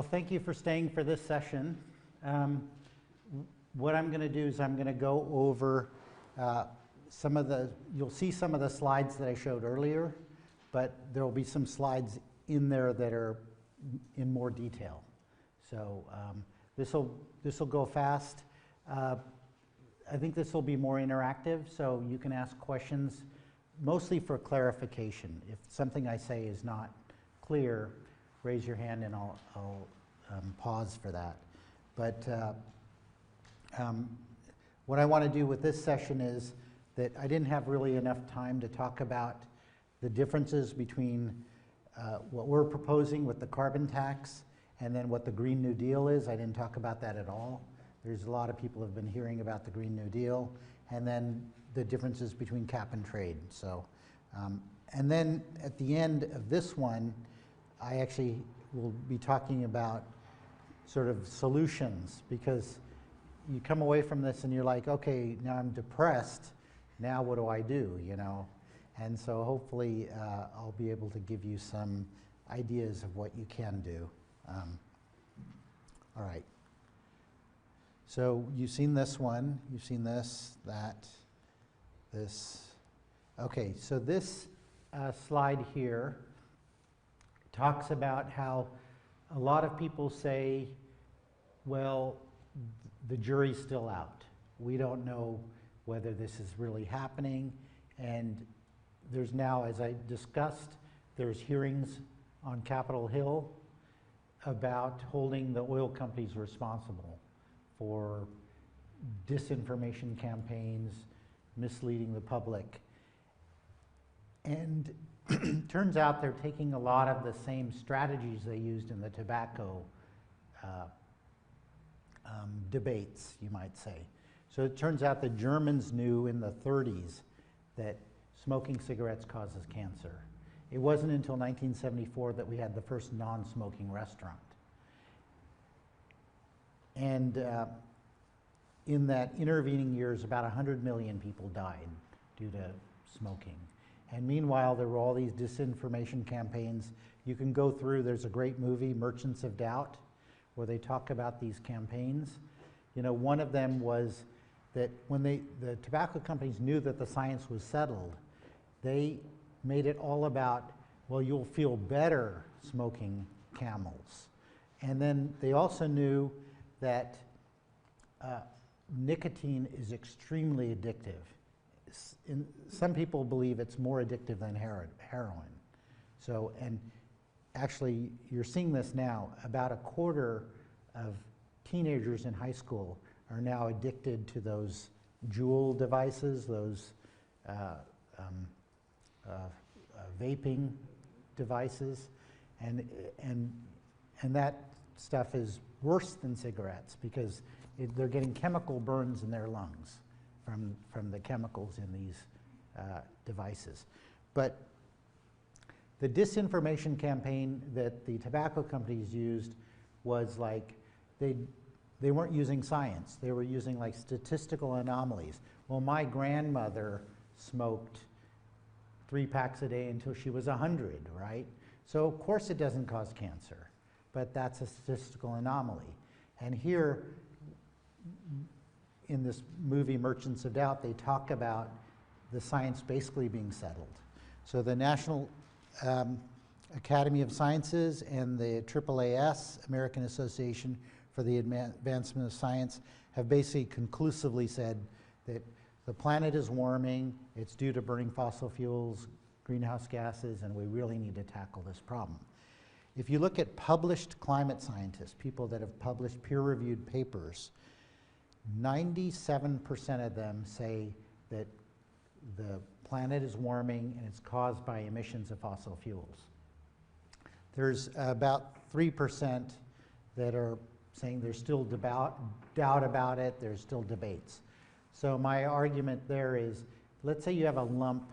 Well, thank you for staying for this session. What I'm going to do is I'm going to go over you'll see some of the slides that I showed earlier, but there will be some slides in there that are in more detail. So this will go fast. I think this will be more interactive, so you can ask questions mostly for clarification. If something I say is not clear, raise your hand and I'll pause for that. But what I want to do with this session is that I didn't have really enough time to talk about the differences between what we're proposing with the carbon tax and then what the Green New Deal is. I didn't talk about that at all. There's a lot of people who have been hearing about the Green New Deal, and then the differences between cap and trade. So, and then at the end of this one, I actually will be talking about sort of solutions, because you come away from this and you're like, okay, now I'm depressed, now what do I do, you know? And so hopefully I'll be able to give you some ideas of what you can do. All right. So you've seen this one, you've seen this, that, this. Okay, so this slide here talks about how a lot of people say, well, the jury's still out. We don't know whether this is really happening. And there's now, as I discussed, there's hearings on Capitol Hill about holding the oil companies responsible for disinformation campaigns, misleading the public. And turns out they're taking a lot of the same strategies they used in the tobacco debates, you might say. So it turns out the Germans knew in the 30s that smoking cigarettes causes cancer. It wasn't until 1974 that we had the first non-smoking restaurant. And in that intervening years, about 100 million people died due to smoking. And meanwhile, there were all these disinformation campaigns. You can go through, there's a great movie, Merchants of Doubt, where they talk about these campaigns. You know, one of them was that when the tobacco companies knew that the science was settled, they made it all about, well, you'll feel better smoking Camels. And then they also knew that nicotine is extremely addictive. Some people believe it's more addictive than heroin. So, and actually, you're seeing this now. About a quarter of teenagers in high school are now addicted to those Juul devices, those vaping devices, and that stuff is worse than cigarettes because they're getting chemical burns in their lungs from the chemicals in these devices. But the disinformation campaign that the tobacco companies used was like, they weren't using science. They were using like statistical anomalies. Well, my grandmother smoked 3 packs a day until she was 100, right? So of course it doesn't cause cancer, but that's a statistical anomaly. And here, in this movie, Merchants of Doubt, they talk about the science basically being settled. So the National Academy of Sciences and the AAAS, American Association for the Advancement of Science, have basically conclusively said that the planet is warming, it's due to burning fossil fuels, greenhouse gases, and we really need to tackle this problem. If you look at published climate scientists, people that have published peer-reviewed papers, 97% of them say that the planet is warming and it's caused by emissions of fossil fuels. There's about 3% that are saying there's still doubt about it, there's still debates. So my argument there is, let's say you have a lump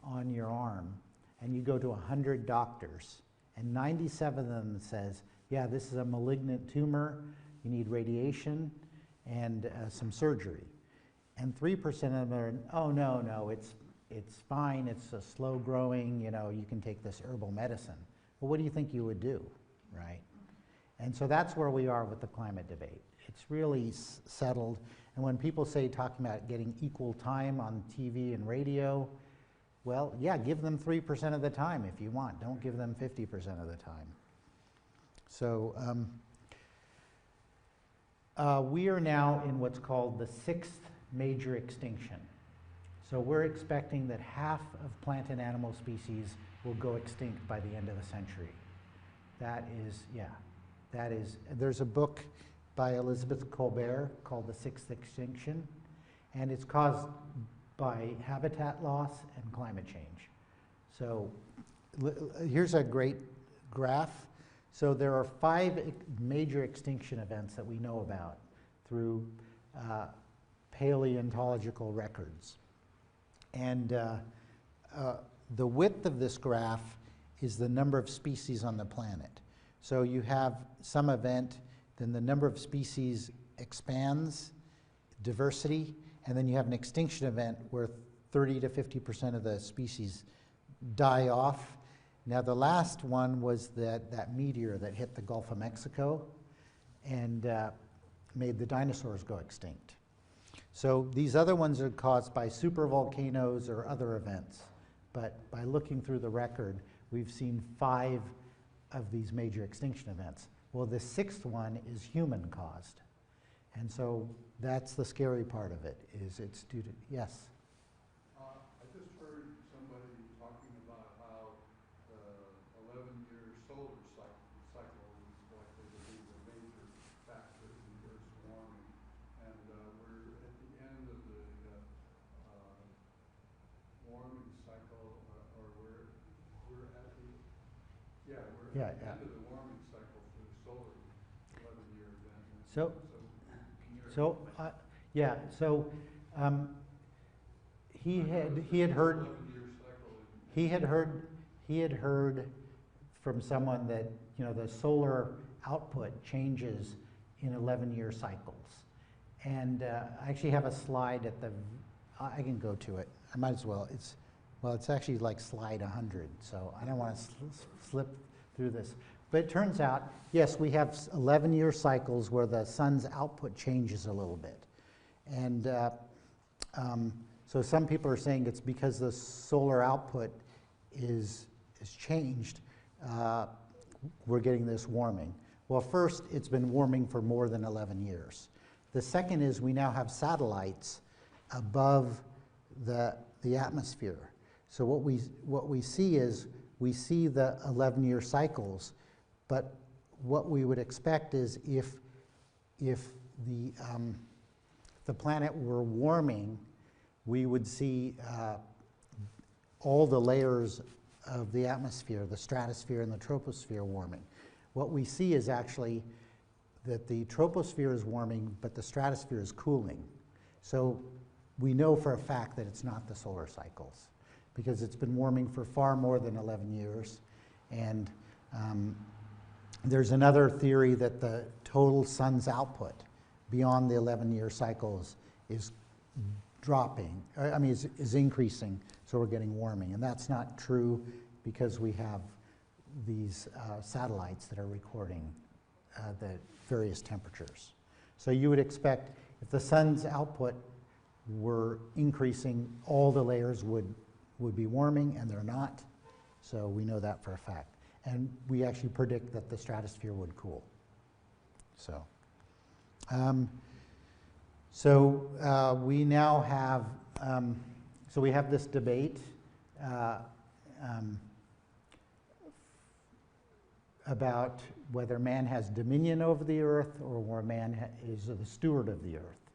on your arm and you go to 100 doctors and 97 of them says, yeah, this is a malignant tumor, you need radiation and some surgery. And 3% of them are, oh no, it's fine, it's a slow growing, you know, you can take this herbal medicine. Well, what do you think you would do, right? And so that's where we are with the climate debate. It's really settled. And when people say talking about getting equal time on TV and radio, well, yeah, give them 3% of the time if you want. Don't give them 50% of the time. So we are now in what's called the 6th major extinction. So we're expecting that half of plant and animal species will go extinct by the end of the century. That is, there's a book by Elizabeth Colbert called The Sixth Extinction, and it's caused by habitat loss and climate change. So here's a great graph. So there are 5 major extinction events that we know about through paleontological records. And the width of this graph is the number of species on the planet. So you have some event, then the number of species expands, diversity, and then you have an extinction event where 30 to 50% of the species die off. Now the last one was that meteor that hit the Gulf of Mexico and made the dinosaurs go extinct. So these other ones are caused by supervolcanoes or other events. But by looking through the record, we've seen 5 of these major extinction events. Well, the 6th one is human caused. And so that's the scary part of it, is it's due to, yes? I just heard somebody talking about how the 11-year solar cycle is likely to be the major factor in Earth's warming. And we're at the end of the warming cycle, or we're at the, we're at the end of the warming cycle for the solar 11-year event. He had heard from someone that the solar output changes in 11-year cycles, and I actually have a slide at the. I can go to it. I might as well. It's actually like slide 100, so I don't want to slip through this. But it turns out, yes, we have 11-year cycles where the sun's output changes a little bit. And so some people are saying it's because the solar output is changed, we're getting this warming. Well, first, it's been warming for more than 11 years. The second is we now have satellites above the atmosphere. So what we see is we see the 11-year cycles, but what we would expect is if the planet were warming, we would see all the layers of the atmosphere, the stratosphere and the troposphere warming. What we see is actually that the troposphere is warming, but the stratosphere is cooling. So we know for a fact that it's not the solar cycles, because it's been warming for far more than 11 years. And there's another theory that the total sun's output beyond the 11-year cycles is dropping, is increasing, so we're getting warming. And that's not true because we have these satellites that are recording the various temperatures. So you would expect if the sun's output were increasing, all the layers would be warming, and they're not. So we know that for a fact. And we actually predict that the stratosphere would cool. So, we now have, so we have this debate about whether man has dominion over the earth or where man is the steward of the earth.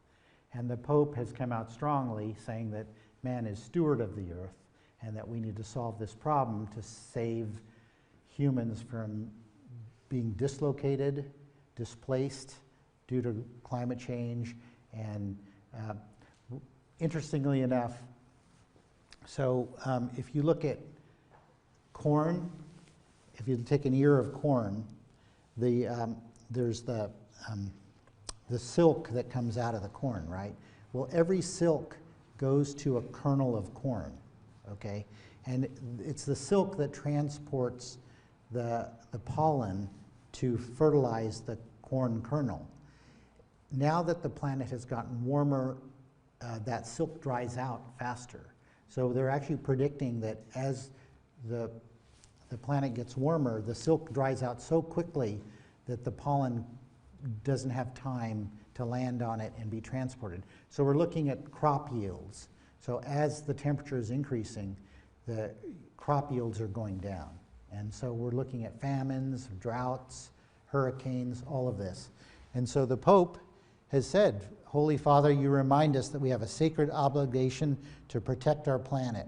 And the Pope has come out strongly saying that man is steward of the earth and that we need to solve this problem to save humans from being dislocated, displaced due to climate change. And interestingly enough, so if you look at corn, if you take an ear of corn, there's the silk that comes out of the corn, right? Well, every silk goes to a kernel of corn, okay? And it's the silk that transports the pollen to fertilize the corn kernel. Now that the planet has gotten warmer, that silk dries out faster. So they're actually predicting that as the planet gets warmer, the silk dries out so quickly that the pollen doesn't have time to land on it and be transported. So we're looking at crop yields. So as the temperature is increasing, the crop yields are going down. And so we're looking at famines, droughts, hurricanes, all of this. And so the Pope has said, Holy Father, you remind us that we have a sacred obligation to protect our planet,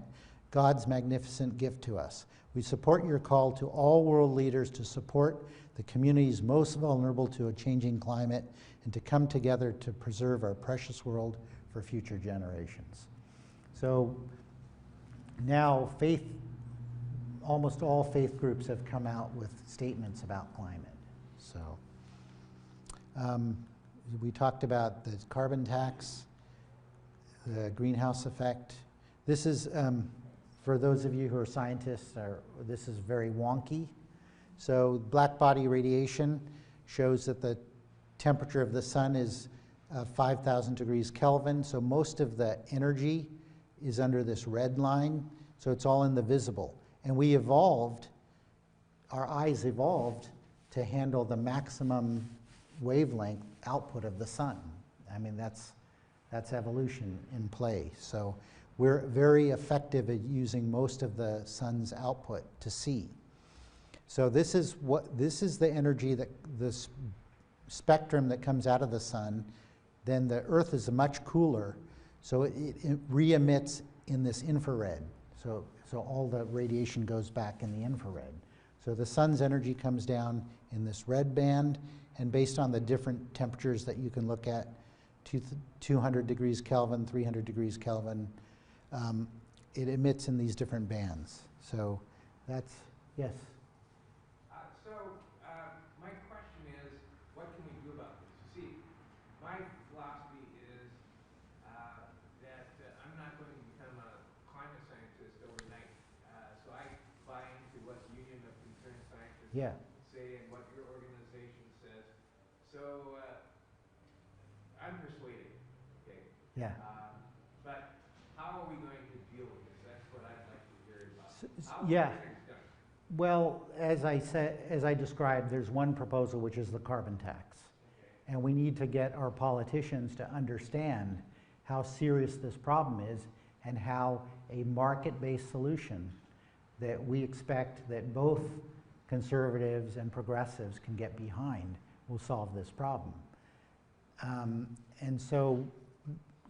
God's magnificent gift to us. We support your call to all world leaders to support the communities most vulnerable to a changing climate and to come together to preserve our precious world for future generations. So now almost all faith groups have come out with statements about climate. So we talked about the carbon tax, the greenhouse effect. This is, for those of you who are scientists, this is very wonky. So black body radiation shows that the temperature of the sun is 5,000 degrees Kelvin. So most of the energy is under this red line. So it's all in the visible. And we evolved, our eyes evolved to handle the maximum wavelength output of the sun. I mean, that's evolution in play. So we're very effective at using most of the sun's output to see. So this is the energy, that this spectrum that comes out of the sun. Then the Earth is much cooler, so it re-emits in this infrared. So all the radiation goes back in the infrared. So the sun's energy comes down in this red band, and based on the different temperatures that you can look at, 200 degrees Kelvin, 300 degrees Kelvin, it emits in these different bands. So that's, yes? My question is, what can we do about this? You see, my philosophy is that I'm not going to become a climate scientist overnight. So I buy into what the Union of Concerned Scientists say and what your organization says. So I'm persuaded, okay? Yeah. But how are we going to deal with this? That's what I'd like to hear about. Yeah. Well, as I described, there's one proposal, which is the carbon tax. Okay. And we need to get our politicians to understand how serious this problem is and how a market-based solution that we expect that both conservatives and progressives can get behind will solve this problem. And so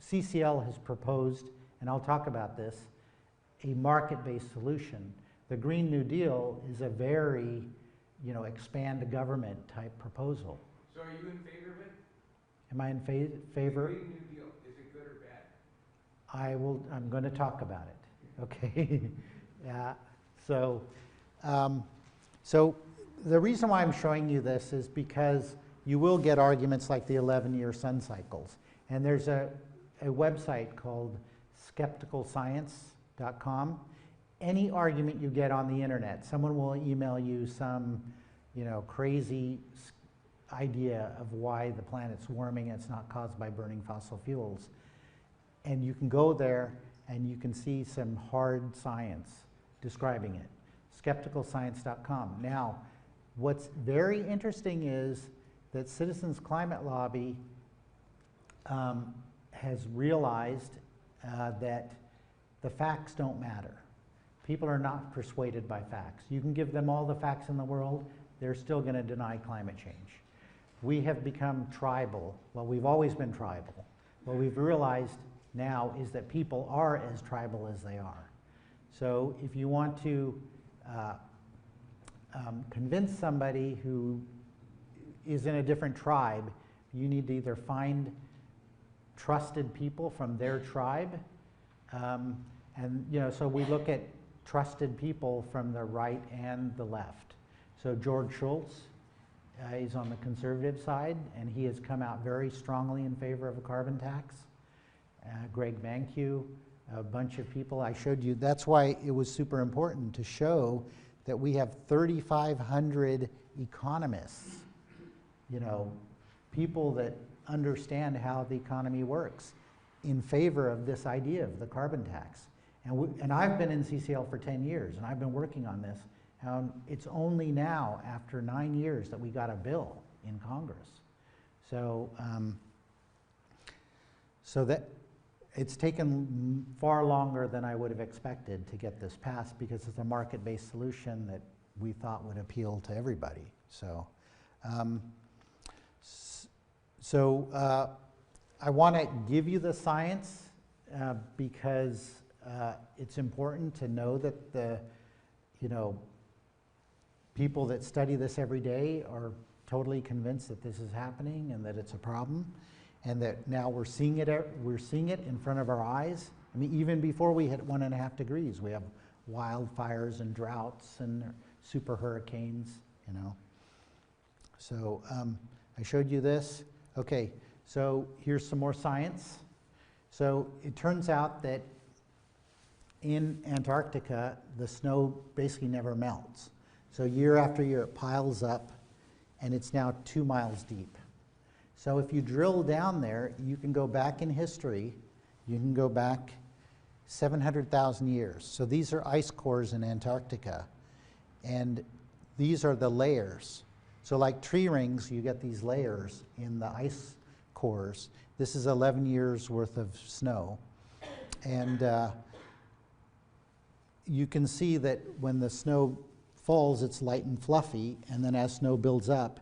CCL has proposed, and I'll talk about this, a market-based solution. The Green New Deal is a very, expand the government type proposal. So are you in favor of it? Am I in favor? The Green New Deal, is it good or bad? I'm going to talk about it, okay? Yeah, so the reason why I'm showing you this is because you will get arguments like the 11-year sun cycles. And there's a website called skepticalscience.com. Any argument you get on the internet, someone will email you some, crazy idea of why the planet's warming and it's not caused by burning fossil fuels. And you can go there and you can see some hard science describing it. Skepticalscience.com. Now, what's very interesting is that Citizens Climate Lobby has realized that the facts don't matter. People are not persuaded by facts. You can give them all the facts in the world, they're still going to deny climate change. We have become tribal. Well, we've always been tribal. What we've realized now is that people are as tribal as they are. So if you want to convince somebody who is in a different tribe, you need to either find trusted people from their tribe, so we look at trusted people from the right and the left. So George Shultz is on the conservative side, and he has come out very strongly in favor of a carbon tax. Greg Mankiw, a bunch of people. I showed you, that's why it was super important to show that we have 3,500 economists, you know, people that understand how the economy works in favor of this idea of the carbon tax. And I've been in CCL for 10 years, and I've been working on this. It's only now, after 9 years, that we got a bill in Congress. So, so that it's taken far longer than I would have expected to get this passed, because it's a market-based solution that we thought would appeal to everybody. So, I want to give you the science because it's important to know that the, you know, people that study this every day are totally convinced that this is happening and that it's a problem, and that now we're seeing it in front of our eyes. I mean, even before we hit 1.5 degrees, we have wildfires and droughts and super hurricanes, you know. So I showed you this. Okay, so here's some more science. So it turns out that in Antarctica, the snow basically never melts. So year after year, it piles up, and it's now 2 miles deep. So if you drill down there, you can go back in history. You can go back 700,000 years. So these are ice cores in Antarctica, and these are the layers. So like tree rings, you get these layers in the ice cores. This is 11 years worth of snow. And you can see that when the snow falls, it's light and fluffy, and then as snow builds up,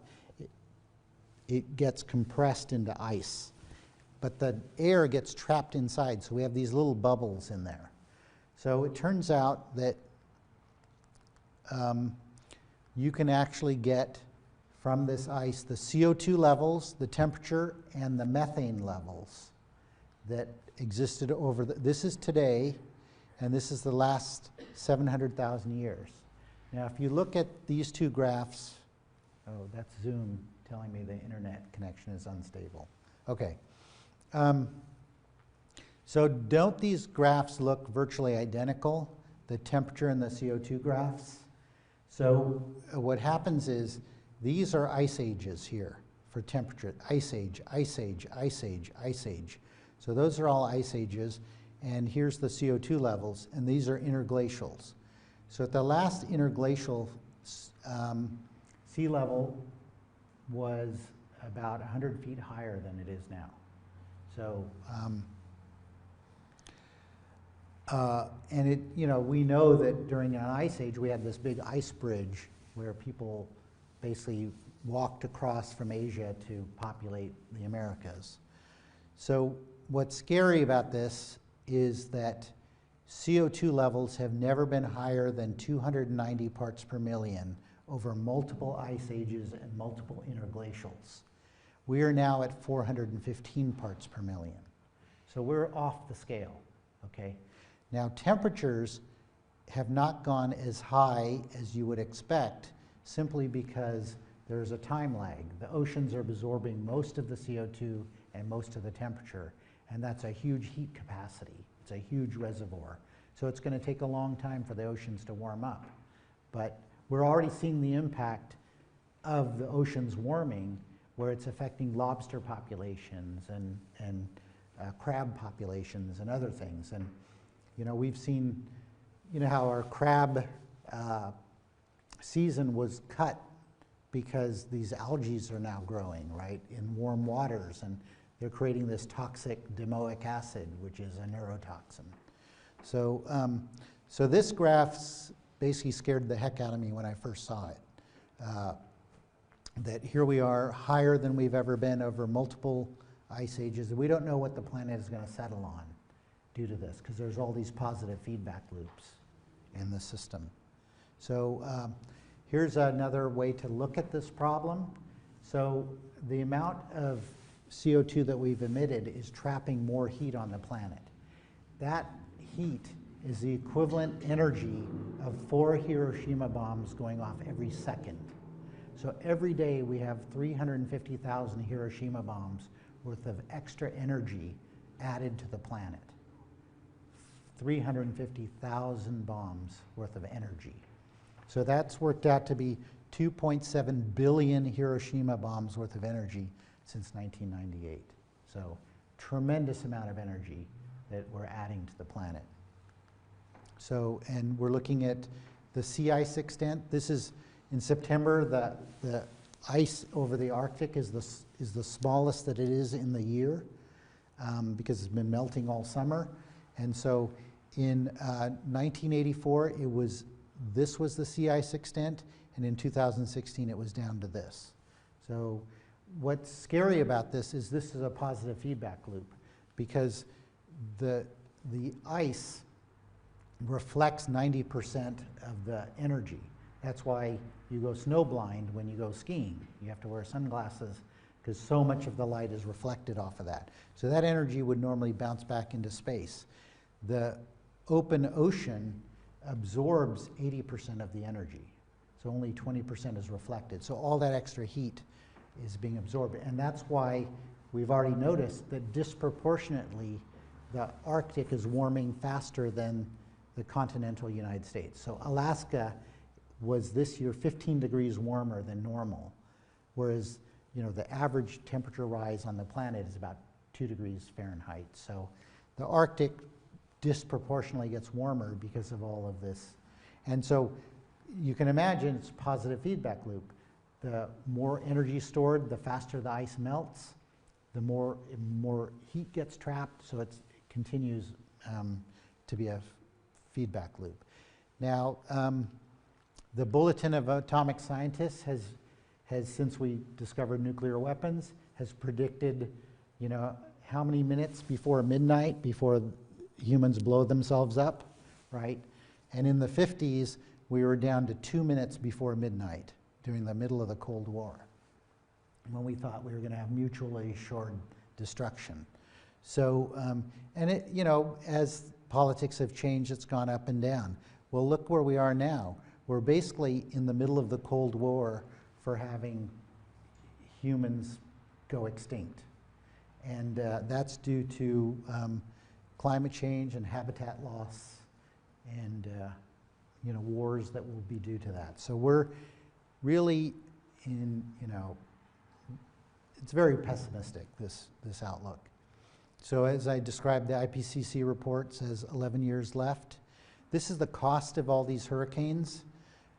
it gets compressed into ice. But the air gets trapped inside, so we have these little bubbles in there. So it turns out that you can actually get from this ice the CO2 levels, the temperature, and the methane levels that existed over this is today, and this is the last 700,000 years. Now, if you look at these two graphs, oh, that's Zoom telling me the internet connection is unstable. Okay. So don't these graphs look virtually identical, the temperature and the CO2 graphs? So what happens is these are ice ages here for temperature. Ice age, ice age, ice age, ice age. So those are all ice ages, and here's the CO2 levels, and these are interglacials. So at the last interglacial, sea level was about 100 feet higher than it is now. So, and it, you know, we know that during an ice age, we had this big ice bridge where people basically walked across from Asia to populate the Americas. So what's scary about this is that CO2 levels have never been higher than 290 parts per million over multiple ice ages and multiple interglacials. We are now at 415 parts per million. So we're off the scale, okay? Now temperatures have not gone as high as you would expect simply because there's a time lag. The oceans are absorbing most of the CO2 and most of the temperature, and that's a huge heat capacity. It's a huge reservoir. So it's going to take a long time for the oceans to warm up. But we're already seeing the impact of the oceans warming, where it's affecting lobster populations and crab populations and other things. And you know, we've seen, you know, how our crab season was cut because these algae are now growing, right, in warm waters, and they're creating this toxic domoic acid, which is a neurotoxin. So, so this graph's basically scared the heck out of me when I first saw it. That here we are higher than we've ever been over multiple ice ages. We don't know what the planet is going to settle on due to this, because there's all these positive feedback loops in the system. So here's another way to look at this problem. So the amount of CO2 that we've emitted is trapping more heat on the planet. That heat is the equivalent energy of 4 Hiroshima bombs going off every second. So every day we have 350,000 Hiroshima bombs worth of extra energy added to the planet. 350,000 bombs worth of energy. So that's worked out to be 2.7 billion Hiroshima bombs worth of energy since 1998. So tremendous amount of energy that we're adding to the planet. So, and we're looking at the sea ice extent. This is in September, the ice over the Arctic is the smallest that it is in the year because it's been melting all summer. And so in 1984, this was the sea ice extent, and in 2016 it was down to this. So what's scary about this is a positive feedback loop, because the ice reflects 90% of the energy. That's why you go snowblind when you go skiing. You have to wear sunglasses because so much of the light is reflected off of that. So that energy would normally bounce back into space. The open ocean absorbs 80% of the energy. So only 20% is reflected. So all that extra heat is being absorbed. And that's why we've already noticed that disproportionately the Arctic is warming faster than the continental United States. So Alaska was this year 15 degrees warmer than normal, whereas the average temperature rise on the planet is about 2 degrees Fahrenheit. So the Arctic disproportionately gets warmer because of all of this. And so you can imagine it's a positive feedback loop. The more energy stored, the faster the ice melts, the more heat gets trapped, so it continues to be a feedback loop. Now, the Bulletin of Atomic Scientists has, since we discovered nuclear weapons, has predicted, how many minutes before midnight before humans blow themselves up, right? And in the 50s, we were down to 2 minutes before midnight during the middle of the Cold War, when we thought we were going to have mutually assured destruction. So, and it, as politics have changed, it's gone up and down. Well, look where we are now. We're basically in the middle of the Cold War for having humans go extinct. And that's due to climate change and habitat loss and wars that will be due to that. So we're really in, it's very pessimistic, this outlook. So as I described, the IPCC report says 11 years left. This is the cost of all these hurricanes.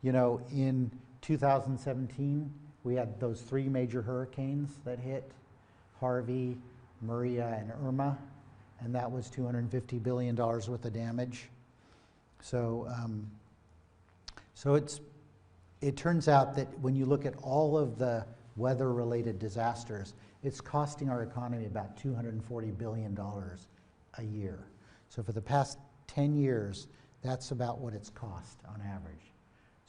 In 2017, we had those 3 major hurricanes that hit, Harvey, Maria, and Irma, and that was $250 billion worth of damage. So, it turns out that when you look at all of the weather-related disasters, it's costing our economy about $240 billion a year. So for the past 10 years, that's about what it's cost on average.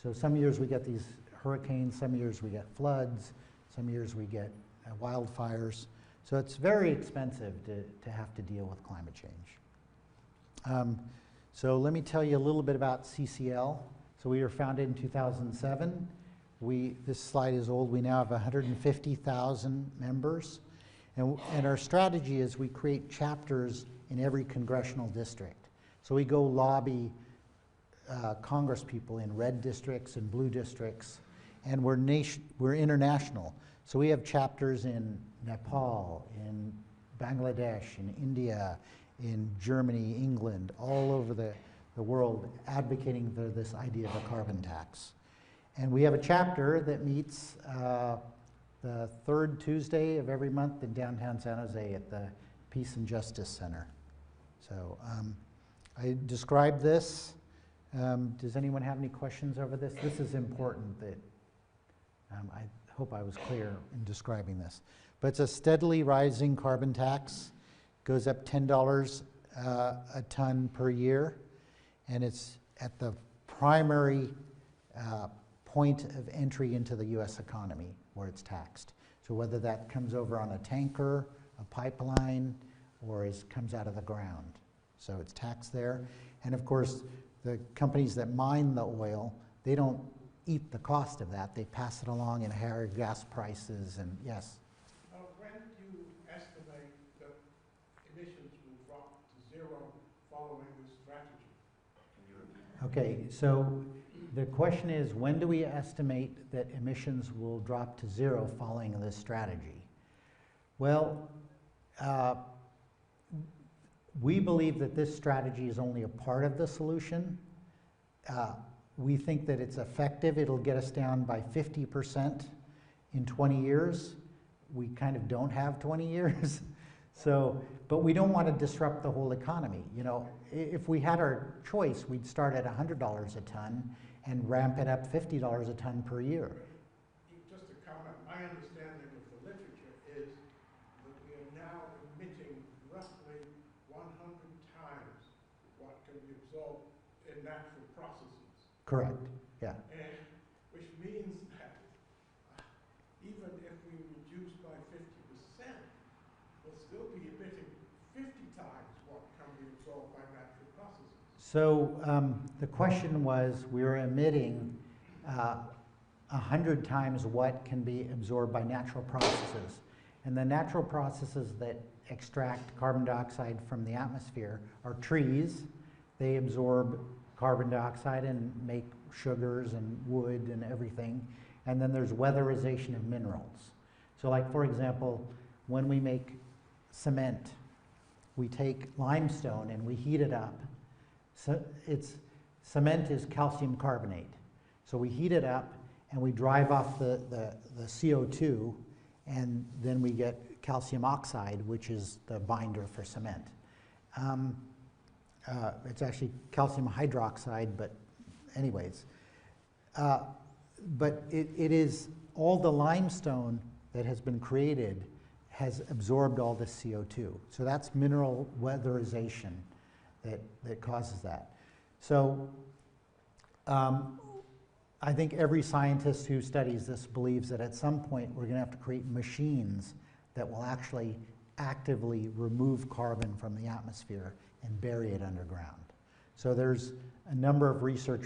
So some years we get these hurricanes, some years we get floods, some years we get wildfires. So it's very expensive to have to deal with climate change. So let me tell you a little bit about CCL. So we were founded in 2007. This slide is old. We now have 150,000 members. And our strategy is we create chapters in every congressional district. So we go lobby Congress people in red districts and blue districts. And we're international. So we have chapters in Nepal, in Bangladesh, in India, in Germany, England, all over the world advocating for this idea of a carbon tax. And we have a chapter that meets the 3rd Tuesday of every month in downtown San Jose at the Peace and Justice Center. So I described this. Does anyone have any questions over this? This is important that I hope I was clear in describing this. But it's a steadily rising carbon tax. Goes up $10 a ton per year. And it's at the primary point of entry into the US economy where it's taxed. So whether that comes over on a tanker, a pipeline, or comes out of the ground. So it's taxed there. And of course, the companies that mine the oil, they don't eat the cost of that. They pass it along in higher gas prices and yes. When do you estimate that emissions will drop to 0 following this strategy? Okay, so The question is, when do we estimate that emissions will drop to zero following this strategy? Well, we believe that this strategy is only a part of the solution. We think that it's effective. It'll get us down by 50% in 20 years. We kind of don't have 20 years. So, but we don't want to disrupt the whole economy. You know, if we had our choice, we'd start at $100 a ton and ramp it up $50 a ton per year. Just a comment, my understanding of the literature is that we are now emitting roughly 100 times what can be absorbed in natural processes. Correct, yeah. And which means that even if we reduce by 50%, we'll still be emitting 50 times what can be absorbed by natural processes. So the question was, we were emitting 100 times what can be absorbed by natural processes. And the natural processes that extract carbon dioxide from the atmosphere are trees. They absorb carbon dioxide and make sugars and wood and everything. And then there's weatherization of minerals. So like, for example, when we make cement, we take limestone and we heat it up. So cement is calcium carbonate. So we heat it up and we drive off the CO2, and then we get calcium oxide, which is the binder for cement. It's actually calcium hydroxide, but anyways. But it is all the limestone that has been created has absorbed all the CO2. So that's mineral weatherization that causes that. So I think every scientist who studies this believes that at some point we're going to have to create machines that will actually actively remove carbon from the atmosphere and bury it underground. So there's a number of research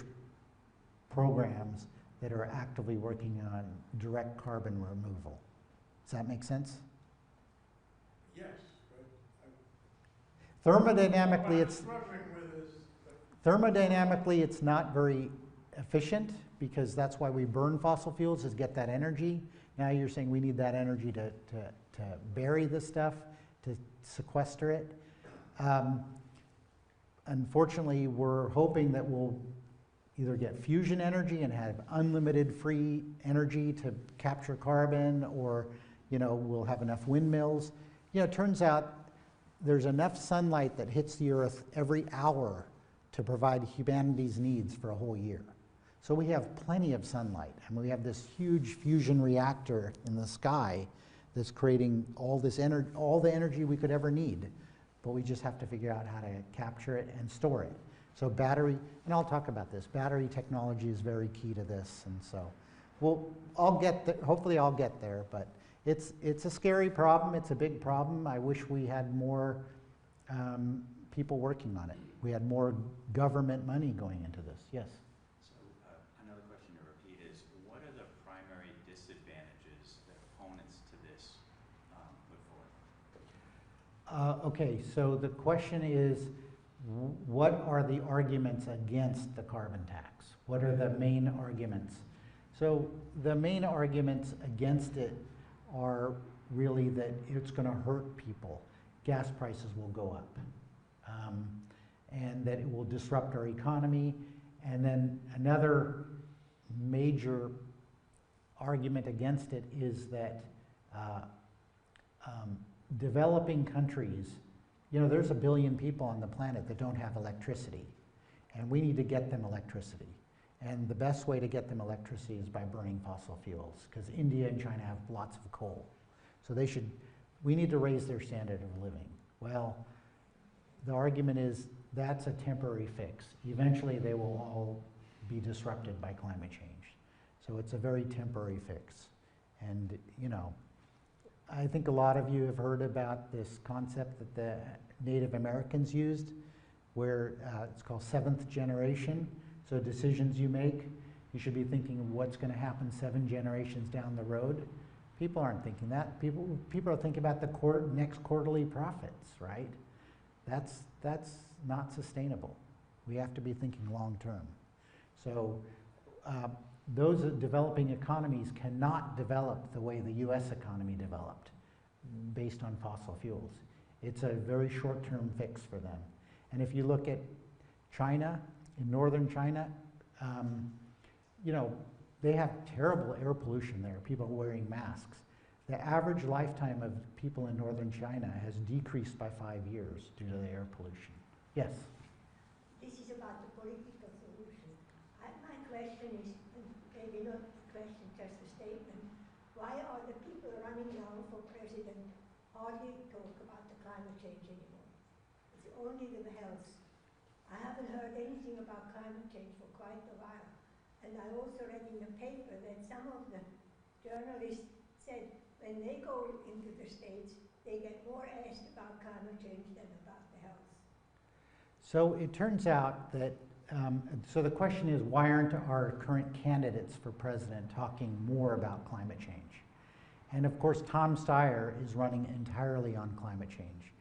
programs that are actively working on direct carbon removal. Does that make sense? Yes. Thermodynamically, it's struggling with this. thermodynamically it's not very efficient, because that's why we burn fossil fuels, is get that energy. Now you're saying we need that energy to bury this stuff, to sequester it. Unfortunately, we're hoping that we'll either get fusion energy and have unlimited free energy to capture carbon, or we'll have enough windmills. It turns out there's enough sunlight that hits the Earth every hour to provide humanity's needs for a whole year. So we have plenty of sunlight, and we have this huge fusion reactor in the sky that's creating all this energy, all the energy we could ever need, but we just have to figure out how to capture it and store it. So battery, and I'll talk about this, battery technology is very key to this, and so I'll get there, hopefully I'll get there, but it's a scary problem, it's a big problem. I wish we had more people working on it. We had more government money going into this, yes? So another question to repeat is, what are the primary disadvantages that opponents to this put forward? Okay, so the question is, what are the arguments against the carbon tax? What are the main arguments? So the main arguments against it are really that it's going to hurt people. Gas prices will go up, and that it will disrupt our economy. And then another major argument against it is that developing countries, there's 1 billion people on the planet that don't have electricity, and we need to get them electricity. And the best way to get them electricity is by burning fossil fuels, because India and China have lots of coal. So we need to raise their standard of living. Well, the argument is that's a temporary fix. Eventually they will all be disrupted by climate change. So it's a very temporary fix. And I think a lot of you have heard about this concept that the Native Americans used, where it's called seventh generation. So decisions you make, you should be thinking of what's going to happen 7 generations down the road. People aren't thinking that. People are thinking about the next quarterly profits, right? That's not sustainable. We have to be thinking long term. So those developing economies cannot develop the way the US economy developed based on fossil fuels. It's a very short-term fix for them. And if you look at China, in northern China, you know, they have terrible air pollution there, people wearing masks. The average lifetime of people in northern China has decreased by 5 years due to the air pollution. Yes? This is about the political solution. My question is, maybe not a question, just a statement. Why are the people running now for president hardly talk about the climate change anymore? It's only the health. I haven't heard anything about climate change for quite a while. And I also read in the paper that some of the journalists said when they go into the States, they get more asked about climate change than about the health. So it turns out that, so the question is, why aren't our current candidates for president talking more about climate change? And of course, Tom Steyer is running entirely on climate change.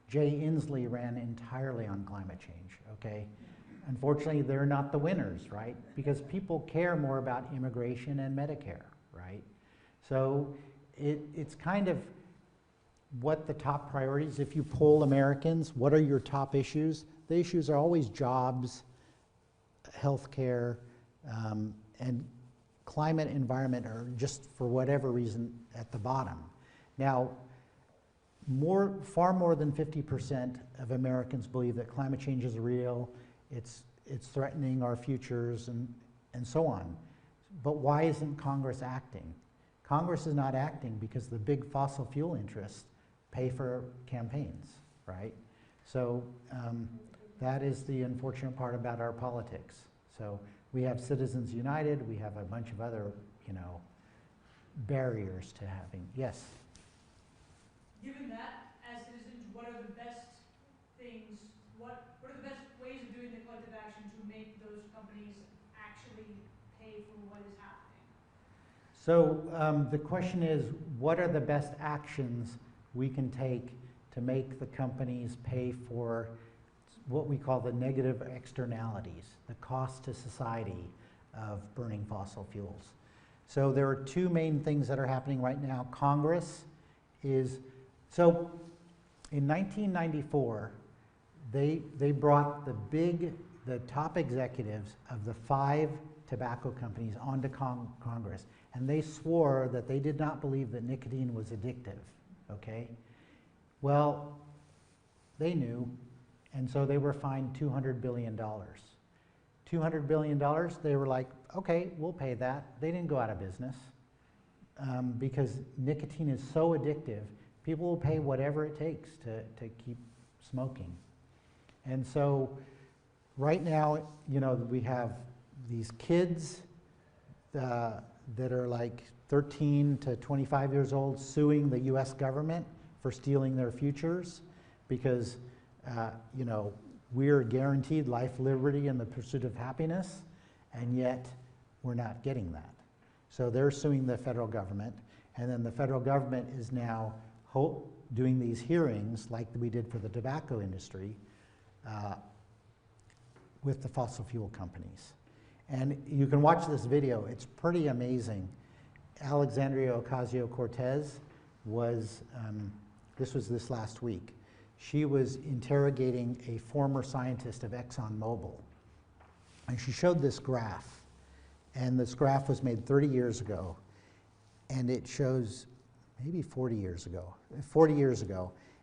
Jay Inslee ran entirely on climate change, okay? Unfortunately, they're not the winners, right? Because people care more about immigration and Medicare, right? So it's kind of what the top priorities, if you poll Americans, what are your top issues? The issues are always jobs, healthcare, and climate environment are just for whatever reason at the bottom. Now, far more than 50% of Americans believe that climate change is real, it's threatening our futures and so on. But why isn't Congress acting? Congress is not acting because the big fossil fuel interests pay for campaigns, right? So that is the unfortunate part about our politics. So we have Citizens United, we have a bunch of other, you know, barriers to having, yes? Given that, as citizens, what are the best things, what are the best ways of doing the collective action to make those companies actually pay for what is happening? So the question is, what are the best actions we can take to make the companies pay for what we call the negative externalities, the cost to society of burning fossil fuels? So there are two main things that are happening right now. Congress is, so in 1994, they brought the top executives of the 5 tobacco companies onto Congress, and they swore that they did not believe that nicotine was addictive, okay? Well, they knew, and so they were fined $200 billion. $200 billion, they were like, okay, we'll pay that. They didn't go out of business because nicotine is so addictive, people will pay whatever it takes to keep smoking. And so right now, you know, we have these kids that are like 13 to 25 years old suing the US government for stealing their futures because, you know, we're guaranteed life, liberty, and the pursuit of happiness, and yet we're not getting that. So they're suing the federal government, and then the federal government is now doing these hearings like we did for the tobacco industry with the fossil fuel companies. And you can watch this video, it's pretty amazing. Alexandria Ocasio-Cortez was, this was this last week, she was interrogating a former scientist of ExxonMobil. And she showed this graph. And this graph was made 30 years ago. And it shows, maybe 40 years ago.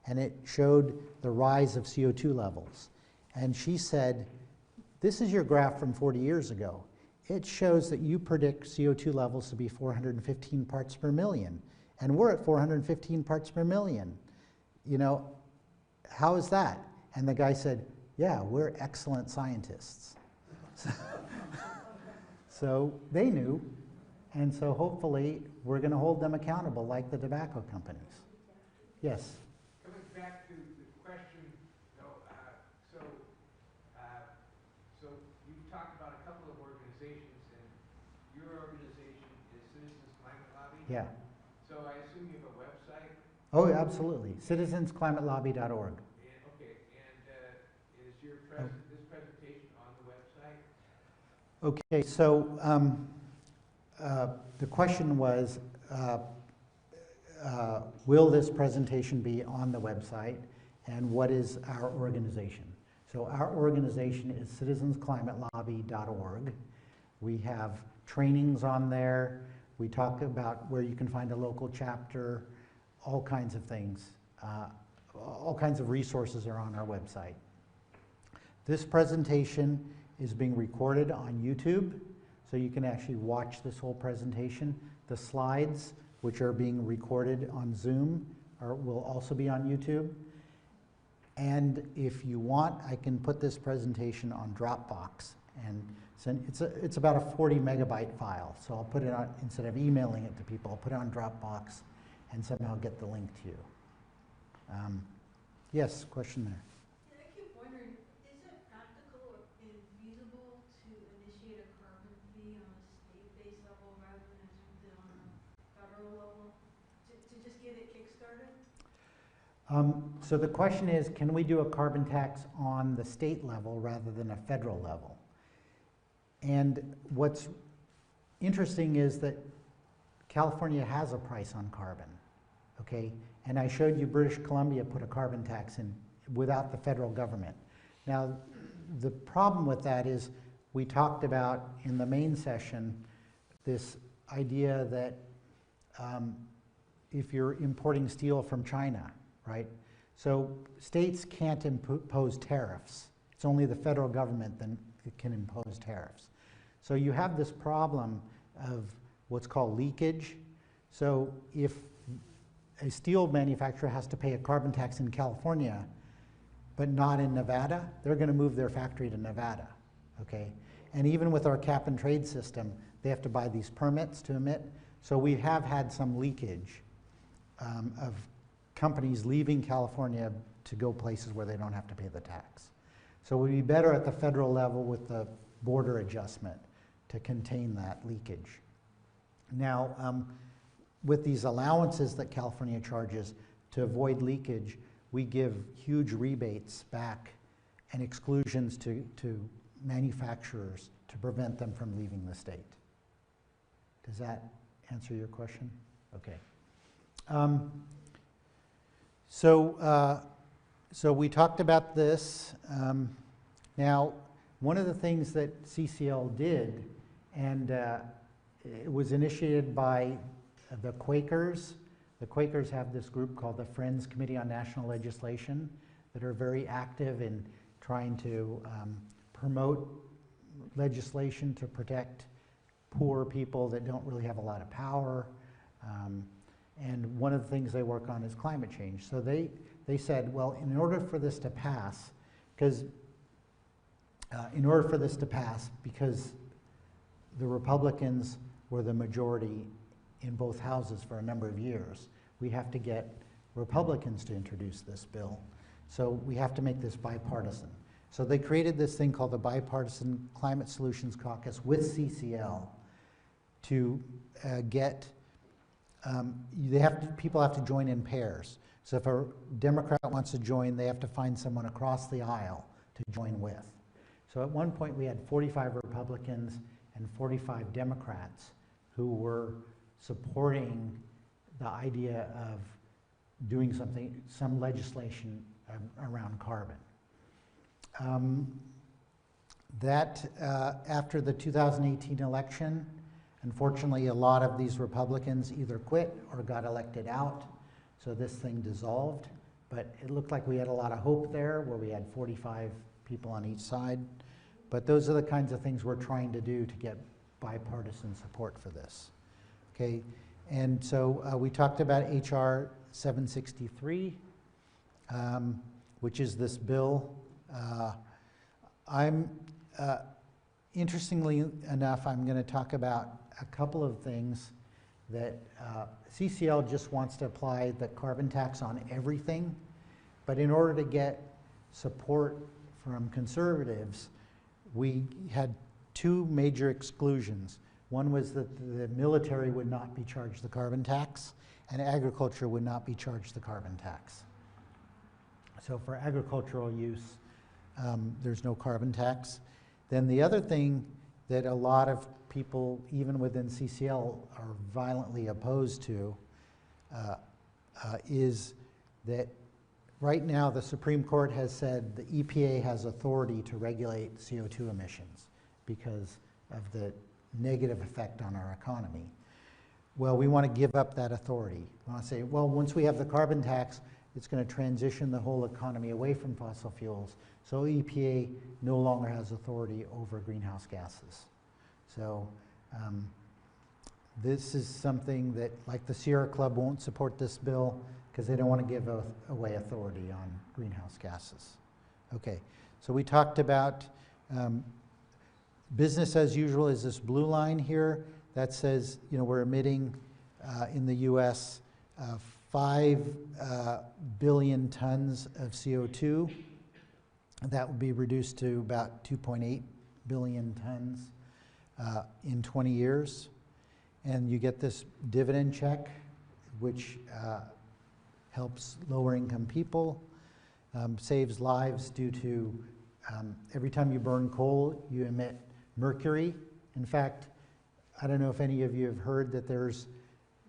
And it showed the rise of CO2 levels. And she said, this is your graph from 40 years ago. It shows that you predict CO2 levels to be 415 parts per million. And we're at 415 parts per million. You know, how is that? And the guy said, yeah, we're excellent scientists. So they knew, and so hopefully we're going to hold them accountable like the tobacco companies. Yes? Coming back to the question, so you've talked about a couple of organizations, and your organization is Citizens Climate Lobby? Yeah. So I assume you have a website? Oh, absolutely. Citizensclimatelobby.org. Okay, and is this presentation on the website? Okay, so the question was, will this presentation be on the website, and what is our organization? So our organization is citizensclimatelobby.org. We have trainings on there. We talk about where you can find a local chapter, all kinds of things. All kinds of resources are on our website. This presentation is being recorded on YouTube, so you can actually watch this whole presentation. The slides, which are being recorded on Zoom, will also be on YouTube. And if you want, I can put this presentation on Dropbox and send. It's about a 40 megabyte file, so I'll put it on, instead of emailing it to people, I'll put it on Dropbox and somehow get the link to you. Yes, question there. Yeah, I keep wondering, is it practical and feasible to initiate a carbon fee on a state-based level rather than something on a federal level to just get it kickstarted? So the question is, can we do a carbon tax on the state level rather than a federal level? And what's interesting is that California has a price on carbon, okay? And I showed you British Columbia put a carbon tax in without the federal government. Now, the problem with that is we talked about in the main session this idea that if you're importing steel from China, right? So states can't impose tariffs. It's only the federal government that can impose tariffs. So you have this problem of what's called leakage. So if a steel manufacturer has to pay a carbon tax in California, but not in Nevada, they're going to move their factory to Nevada, okay? And even with our cap and trade system, they have to buy these permits to emit. So we have had some leakage of companies leaving California to go places where they don't have to pay the tax. So we'd be better at the federal level with the border adjustment to contain that leakage. Now, with these allowances that California charges to avoid leakage, we give huge rebates back and exclusions to manufacturers to prevent them from leaving the state. Does that answer your question? Okay. So we talked about this. Now, one of the things that CCL did, and it was initiated by the Quakers. The Quakers have this group called the Friends Committee on National Legislation that are very active in trying to promote legislation to protect poor people that don't really have a lot of power. And one of the things they work on is climate change. So they said, well, in order for this to pass, because the Republicans were the majority in both houses for a number of years, we have to get Republicans to introduce this bill. So we have to make this bipartisan. So they created this thing called the Bipartisan Climate Solutions Caucus with CCL to get, people have to join in pairs. So if a Democrat wants to join, they have to find someone across the aisle to join with. So at one point we had 45 Republicans and 45 Democrats who were supporting the idea of doing some legislation around carbon. After the 2018 election, unfortunately, a lot of these Republicans either quit or got elected out, so this thing dissolved. But it looked like we had a lot of hope there, where we had 45 people on each side. But those are the kinds of things we're trying to do to get bipartisan support for this. Okay, and so we talked about HR 763, which is this bill. Interestingly enough, I'm going to talk about a couple of things that CCL just wants to apply the carbon tax on everything, but in order to get support from conservatives, we had two major exclusions. One was that the military would not be charged the carbon tax, and agriculture would not be charged the carbon tax. So for agricultural use, there's no carbon tax. Then the other thing that a lot of people, even within CCL, are violently opposed to is that right now the Supreme Court has said the EPA has authority to regulate CO2 emissions because of the negative effect on our economy. Well, we want to give up that authority. We want to say, well, once we have the carbon tax, it's going to transition the whole economy away from fossil fuels. So EPA no longer has authority over greenhouse gases. So this is something that, like the Sierra Club won't support this bill because they don't want to give away authority on greenhouse gases. Okay, so we talked about business as usual is this blue line here that says, you know, we're emitting in the US 5 billion tons of CO2. That will be reduced to about 2.8 billion tons in 20 years. And you get this dividend check, which helps lower income people, saves lives due to every time you burn coal, you emit mercury. In fact, I don't know if any of you have heard that there's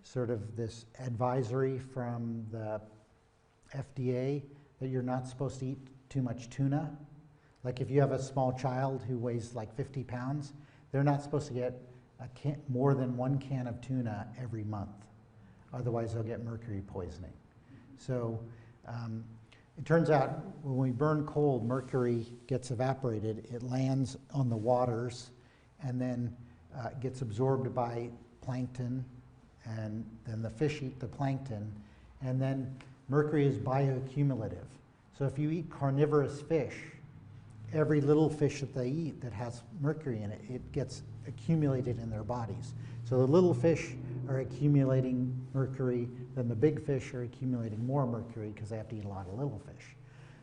sort of this advisory from the FDA that you're not supposed to eat too much tuna. Like if you have a small child who weighs like 50 pounds, they're not supposed to get more than 1 can of tuna every month. Otherwise, they'll get mercury poisoning. So it turns out when we burn coal, mercury gets evaporated. It lands on the waters and then gets absorbed by plankton, and then the fish eat the plankton, and then mercury is bioaccumulative. So if you eat carnivorous fish, every little fish that they eat that has mercury in it, it gets accumulated in their bodies. So the little fish are accumulating mercury, then the big fish are accumulating more mercury because they have to eat a lot of little fish.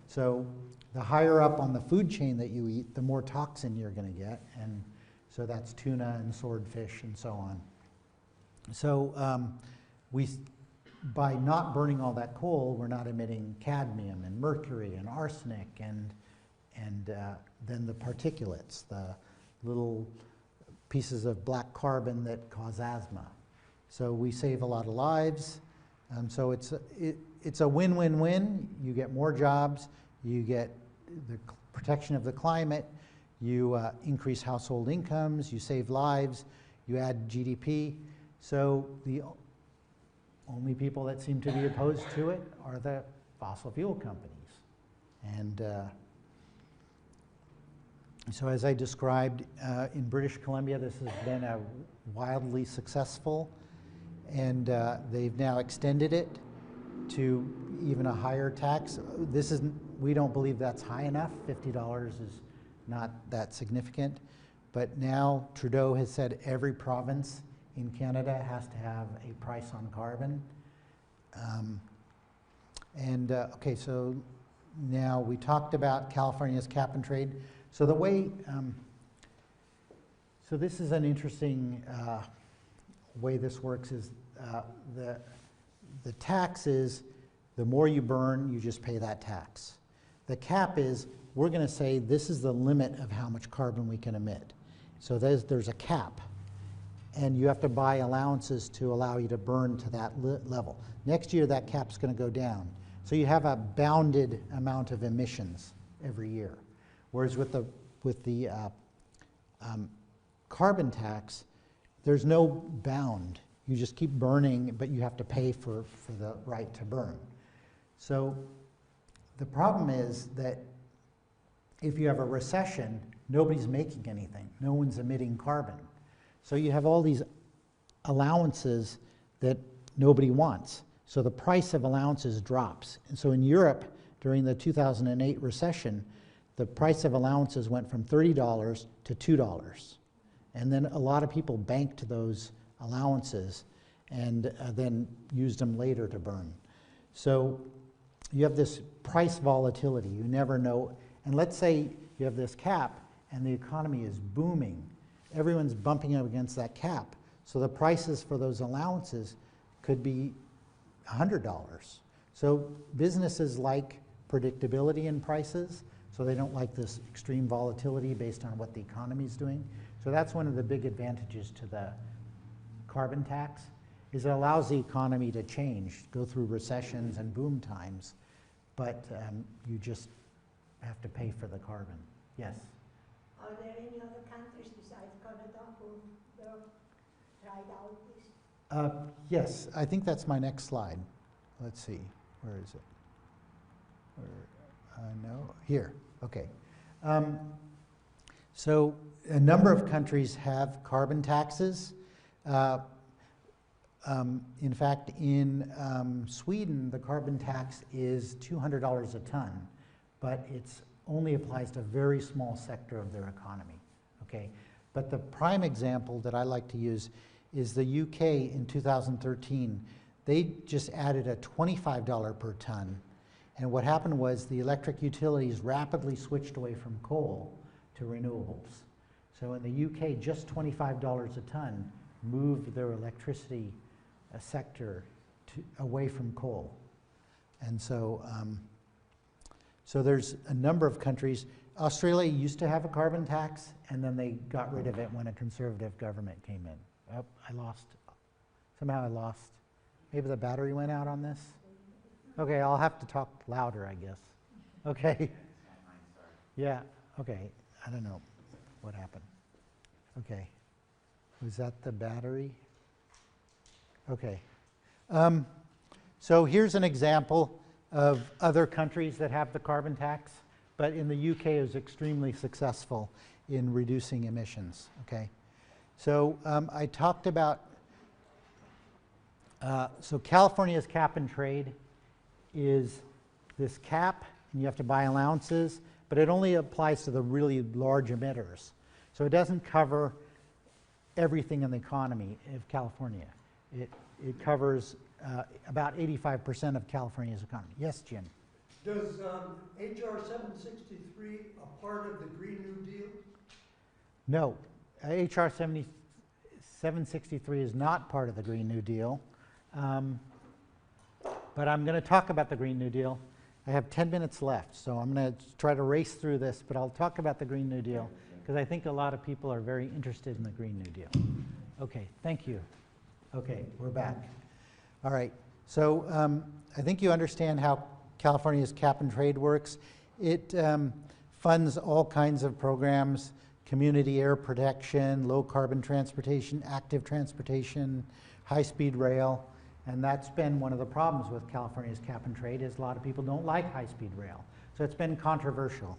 So the higher up on the food chain that you eat, the more toxin you're going to get, and so that's tuna and swordfish and so on. So by not burning all that coal, we're not emitting cadmium and mercury and arsenic and then the particulates, the little pieces of black carbon that cause asthma. So we save a lot of lives. So it's a win-win-win. You get more jobs, you get the protection of the climate, you increase household incomes, you save lives, you add GDP. So the only people that seem to be opposed to it are the fossil fuel companies. And so as I described, in British Columbia, this has been a wildly successful, and they've now extended it to even a higher tax. This isn't, we don't believe that's high enough. $50 is not that significant. But now Trudeau has said every province in Canada has to have a price on carbon. Okay, so now we talked about California's cap and trade. So the way, so this is an interesting way this works is the tax is the more you burn, you just pay that tax. The cap is, we're going to say this is the limit of how much carbon we can emit. So there's a cap, and you have to buy allowances to allow you to burn to that level. Next year, that cap's going to go down. So you have a bounded amount of emissions every year. Whereas with the carbon tax, there's no bound. You just keep burning, but you have to pay for the right to burn. So the problem is that if you have a recession, nobody's making anything. No one's emitting carbon. So you have all these allowances that nobody wants. So the price of allowances drops. And so in Europe, during the 2008 recession, the price of allowances went from $30 to $2. And then a lot of people banked those allowances and then used them later to burn. So you have this price volatility. You never know. And let's say you have this cap and the economy is booming. Everyone's bumping up against that cap. So the prices for those allowances could be $100. So businesses like predictability in prices, so they don't like this extreme volatility based on what the economy is doing. So that's one of the big advantages to the carbon tax, is it allows the economy to change, go through recessions and boom times, but you just have to pay for the carbon. Yes? Are there any other countries besides Canada who were tried out this? Yes, I think that's my next slide. Let's see, where is it? No, here, okay. So a number of countries have carbon taxes. In fact, in Sweden, the carbon tax is $200 a ton, but it only applies to a very small sector of their economy, okay? But the prime example that I like to use is the UK in 2013. They just added a $25 per ton, and what happened was the electric utilities rapidly switched away from coal to renewables. So in the UK, just $25 a ton moved their electricity sector away from coal. And so, so there's a number of countries. Australia used to have a carbon tax, and then they got rid of it when a conservative government came in. Oh, I lost. Somehow I lost. Maybe the battery went out on this? Okay, I'll have to talk louder, I guess. Okay. Yeah, okay. I don't know what happened. Okay. Was that the battery? Okay. So here's an example of other countries that have the carbon tax, but in the UK it was extremely successful in reducing emissions, okay? So I talked about, so California's cap and trade is this cap, and you have to buy allowances, but it only applies to the really large emitters. So it doesn't cover everything in the economy of California. It covers about 85% of California's economy. Yes, Jim? Does HR 763 a part of the Green New Deal? No. HR 763 is not part of the Green New Deal. But I'm going to talk about the Green New Deal. I have 10 minutes left, so I'm going to try to race through this, but I'll talk about the Green New Deal because I think a lot of people are very interested in the Green New Deal. Okay, thank you. Okay, we're back. All right, so I think you understand how California's cap and trade works. It funds all kinds of programs: community air protection, low carbon transportation, active transportation, high-speed rail. And that's been one of the problems with California's cap and trade, is a lot of people don't like high-speed rail. So it's been controversial.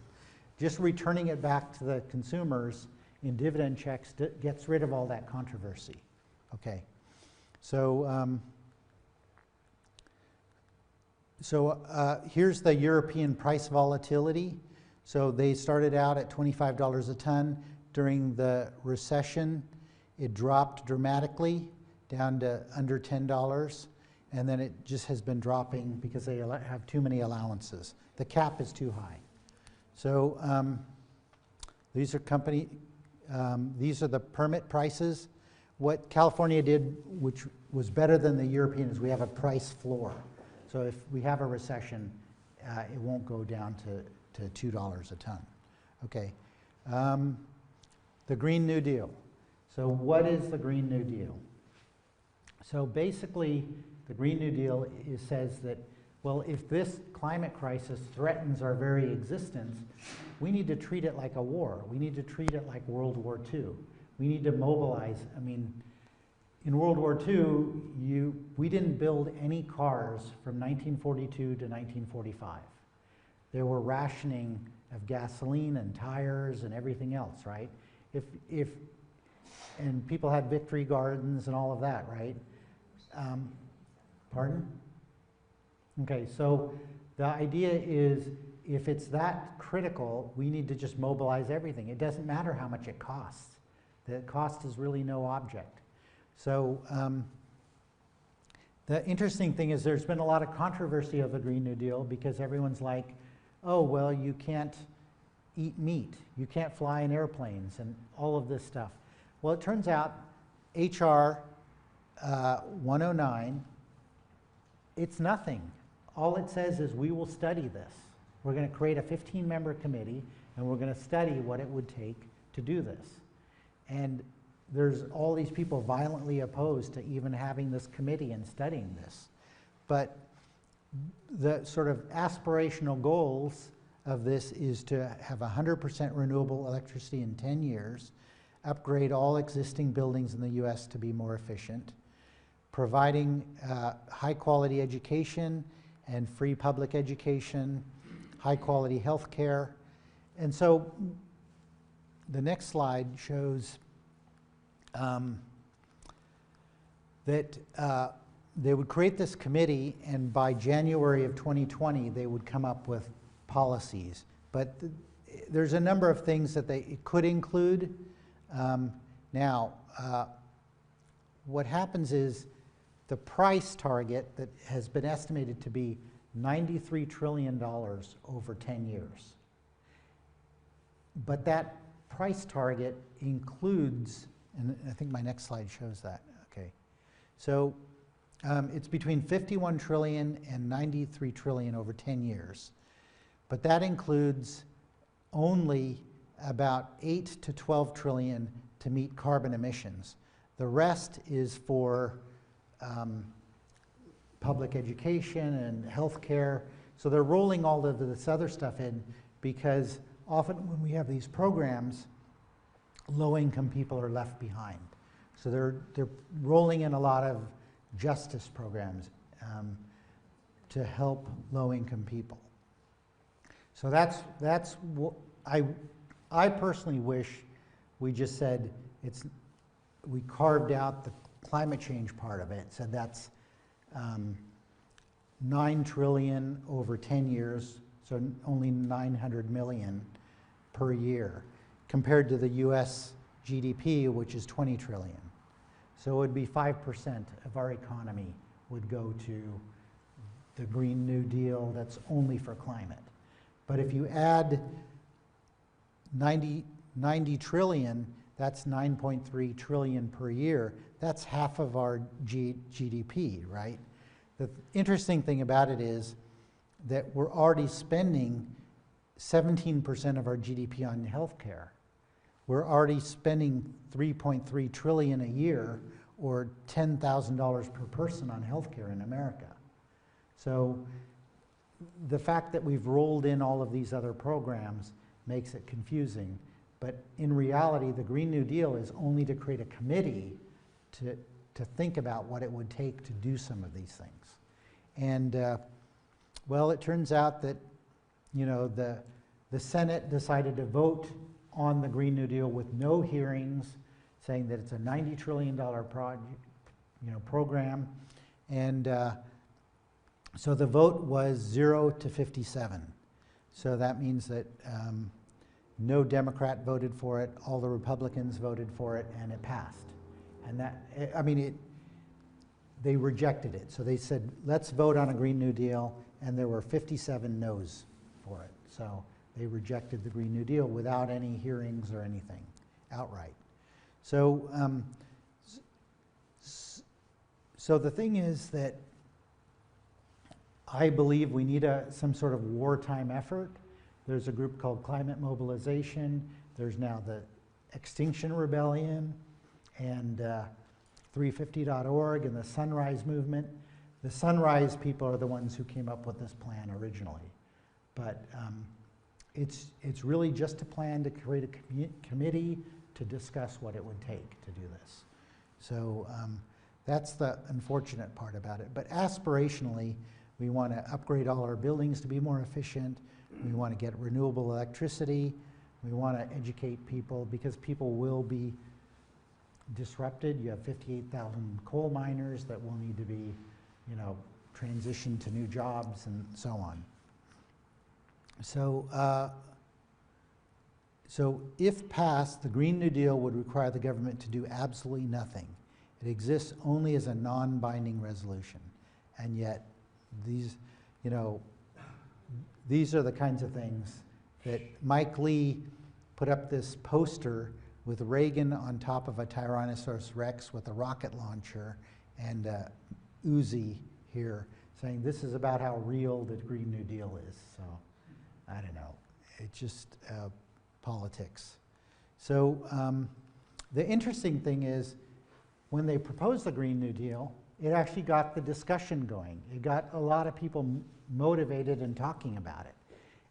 Just returning it back to the consumers in dividend checks gets rid of all that controversy. Okay, so here's the European price volatility. So they started out at $25 a ton. During the recession, it dropped dramatically down to under $10, and then it just has been dropping because they have too many allowances. The cap is too high. So these are these are the permit prices. What California did, which was better than the European, is we have a price floor. So if we have a recession, it won't go down to $2 a ton. Okay. The Green New Deal. So what is the Green New Deal? So basically, the Green New Deal says that, well, if this climate crisis threatens our very existence, we need to treat it like a war. We need to treat it like World War II. We need to mobilize. I mean, in World War II, we didn't build any cars from 1942 to 1945. There were rationing of gasoline and tires and everything else, right? And people had victory gardens and all of that, right? Pardon? Okay, so the idea is, if it's that critical, we need to just mobilize everything. It doesn't matter how much it costs. The cost is really no object. So the interesting thing is there's been a lot of controversy of the Green New Deal because everyone's like, oh, well, you can't eat meat. You can't fly in airplanes and all of this stuff. Well, it turns out HR 109, it's nothing. All it says is we will study this. We're going to create a 15-member committee, and we're going to study what it would take to do this. And there's all these people violently opposed to even having this committee and studying this. But the sort of aspirational goals of this is to have 100% renewable electricity in 10 years, upgrade all existing buildings in the US to be more efficient, providing high quality education and free public education, high quality health care. And so the next slide shows that they would create this committee, and by January of 2020 they would come up with policies. But there's a number of things that it could include. What happens is the price target that has been estimated to be $93 trillion over 10 years. But that price target includes, and I think my next slide shows that, okay. So it's between 51 trillion and 93 trillion over 10 years. But that includes only about 8 to 12 trillion to meet carbon emissions. The rest is for public education and healthcare. So they're rolling all of this other stuff in because often when we have these programs, low-income people are left behind. So they're rolling in a lot of justice programs to help low-income people. So that's what I personally wish we just said we carved out the climate change part of it, said that's 9 trillion over 10 years, so only 900 million per year, compared to the US GDP, which is 20 trillion. So it would be 5% of our economy would go to the Green New Deal that's only for climate. But if you add 90 trillion, that's 9.3 trillion per year. That's half of our GDP, right? The interesting thing about it is that we're already spending 17% of our GDP on healthcare. We're already spending 3.3 trillion a year, or $10,000 per person on healthcare in America. So the fact that we've rolled in all of these other programs makes it confusing. But in reality, the Green New Deal is only to create a committee to think about what it would take to do some of these things. And well, it turns out that, you know, the Senate decided to vote on the Green New Deal with no hearings, saying that it's a $90 trillion program. And so the vote was 0 to 57. So that means that no Democrat voted for it, all the Republicans voted for it, and it passed. And that, I mean, they rejected it. So they said, let's vote on a Green New Deal, and there were 57 no's for it. So they rejected the Green New Deal without any hearings or anything, outright. So, so the thing is that I believe we need some sort of wartime effort. There's a group called Climate Mobilization. There's now the Extinction Rebellion and 350.org and the Sunrise Movement. The Sunrise people are the ones who came up with this plan originally. But it's really just a plan to create a committee to discuss what it would take to do this. So that's the unfortunate part about it. But aspirationally, we want to upgrade all our buildings to be more efficient. We want to get renewable electricity. We want to educate people because people will be disrupted. You have 58,000 coal miners that will need to be, you know, transitioned to new jobs and so on. So if passed, the Green New Deal would require the government to do absolutely nothing. It exists only as a non-binding resolution. And yet these, you know, these are the kinds of things that Mike Lee put up this poster with Reagan on top of a Tyrannosaurus Rex with a rocket launcher and Uzi here, saying this is about how real the Green New Deal is. So I don't know. It's just politics. So the interesting thing is, when they proposed the Green New Deal, it actually got the discussion going. It got a lot of people motivated and talking about it.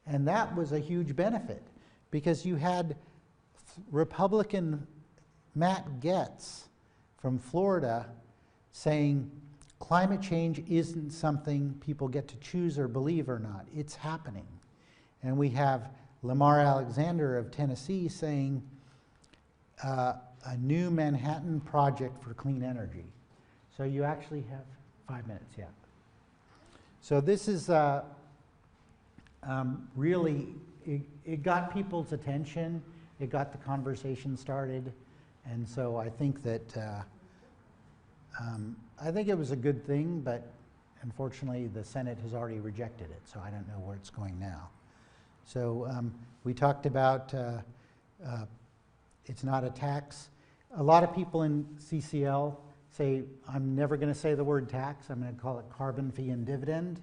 And that was a huge benefit, because you had Republican Matt Gaetz from Florida saying climate change isn't something people get to choose or believe or not. It's happening. And we have Lamar Alexander of Tennessee saying a new Manhattan project for clean energy. So you actually have 5 minutes, yeah. So this is really, it got people's attention, it got the conversation started, and so I think that, I think it was a good thing, but unfortunately the Senate has already rejected it, so I don't know where it's going now. So we talked about it's not a tax. A lot of people in CCL say, I'm never going to say the word tax, I'm going to call it carbon fee and dividend.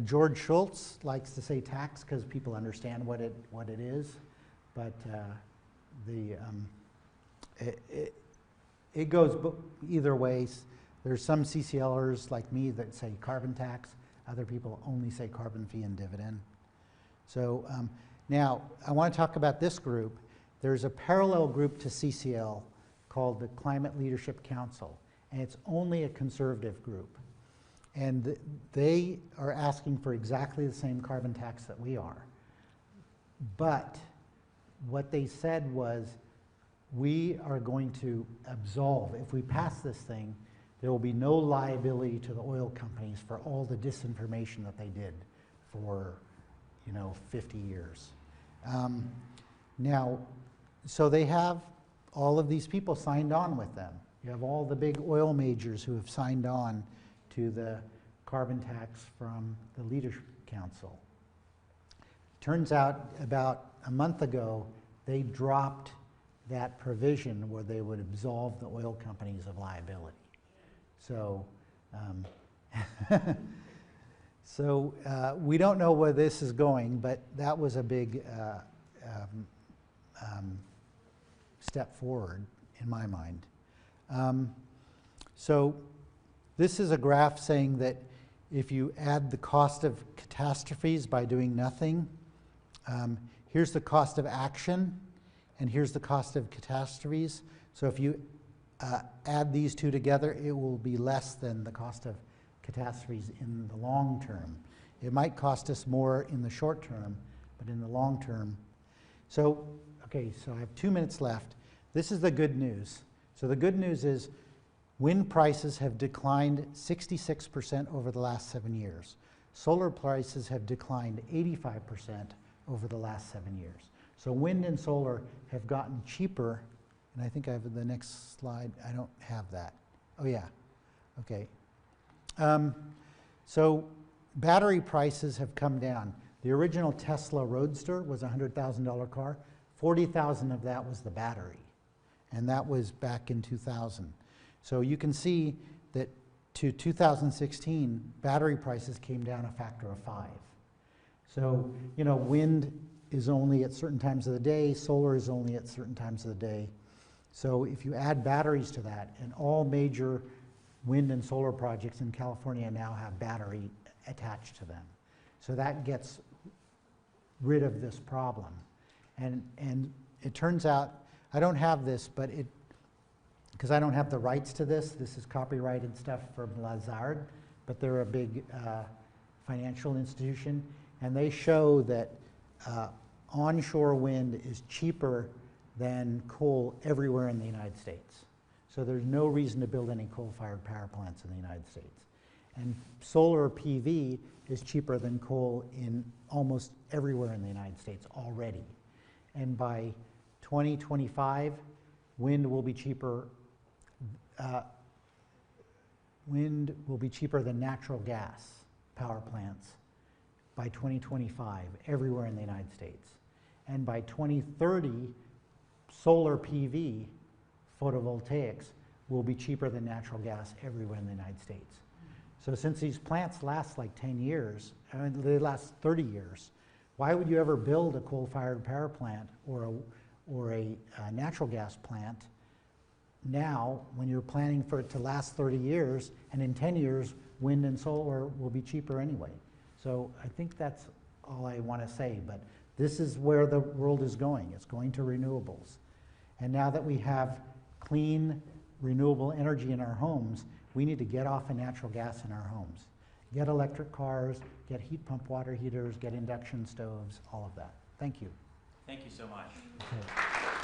George Schultz likes to say tax because people understand what it is, but it goes either way. There's some CCLers like me that say carbon tax, other people only say carbon fee and dividend. So now I want to talk about this group. There's a parallel group to CCL called the Climate Leadership Council, and it's only a conservative group. And they are asking for exactly the same carbon tax that we are. But what they said was, we are going to absolve, if we pass this thing, there will be no liability to the oil companies for all the disinformation that they did for, 50 years. Now, so they have all of these people signed on with them. You have all the big oil majors who have signed on to the carbon tax from the Leadership Council. Turns out about a month ago, they dropped that provision where they would absolve the oil companies of liability. So, we don't know where this is going, but that was a big step forward in my mind. So this is a graph saying that if you add the cost of catastrophes by doing nothing, here's the cost of action, and here's the cost of catastrophes. So if you add these two together, it will be less than the cost of catastrophes in the long term. It might cost us more in the short term, but in the long term. So, okay, so I have 2 minutes left. This is the good news. So the good news is wind prices have declined 66% over the last 7 years. Solar prices have declined 85% over the last 7 years. So wind and solar have gotten cheaper, and I think I have the next slide. I don't have that. Oh yeah, okay. So battery prices have come down. The original Tesla Roadster was a $100,000 car. 40,000 of that was the battery, and that was back in 2000. So you can see that to 2016, battery prices came down a factor of 5. So, wind is only at certain times of the day, solar is only at certain times of the day. So if you add batteries to that, and all major wind and solar projects in California now have battery attached to them. So that gets rid of this problem. And it turns out, I don't have this, but because I don't have the rights to this is copyrighted stuff from Lazard, but they're a big financial institution, and they show that onshore wind is cheaper than coal everywhere in the United States. So there's no reason to build any coal-fired power plants in the United States. And solar PV is cheaper than coal in almost everywhere in the United States already. And by 2025, wind will be cheaper. Wind will be cheaper than natural gas power plants by 2025 everywhere in the United States. And by 2030, solar PV, photovoltaics, will be cheaper than natural gas everywhere in the United States. So since these plants last like 10 years, they last 30 years, why would you ever build a coal-fired power plant or or a natural gas plant, now, when you're planning for it to last 30 years, and in 10 years, wind and solar will be cheaper anyway. So I think that's all I want to say, but this is where the world is going. It's going to renewables. And now that we have clean, renewable energy in our homes, we need to get off of natural gas in our homes. Get electric cars, get heat pump water heaters, get induction stoves, all of that. Thank you. Thank you so much. Okay.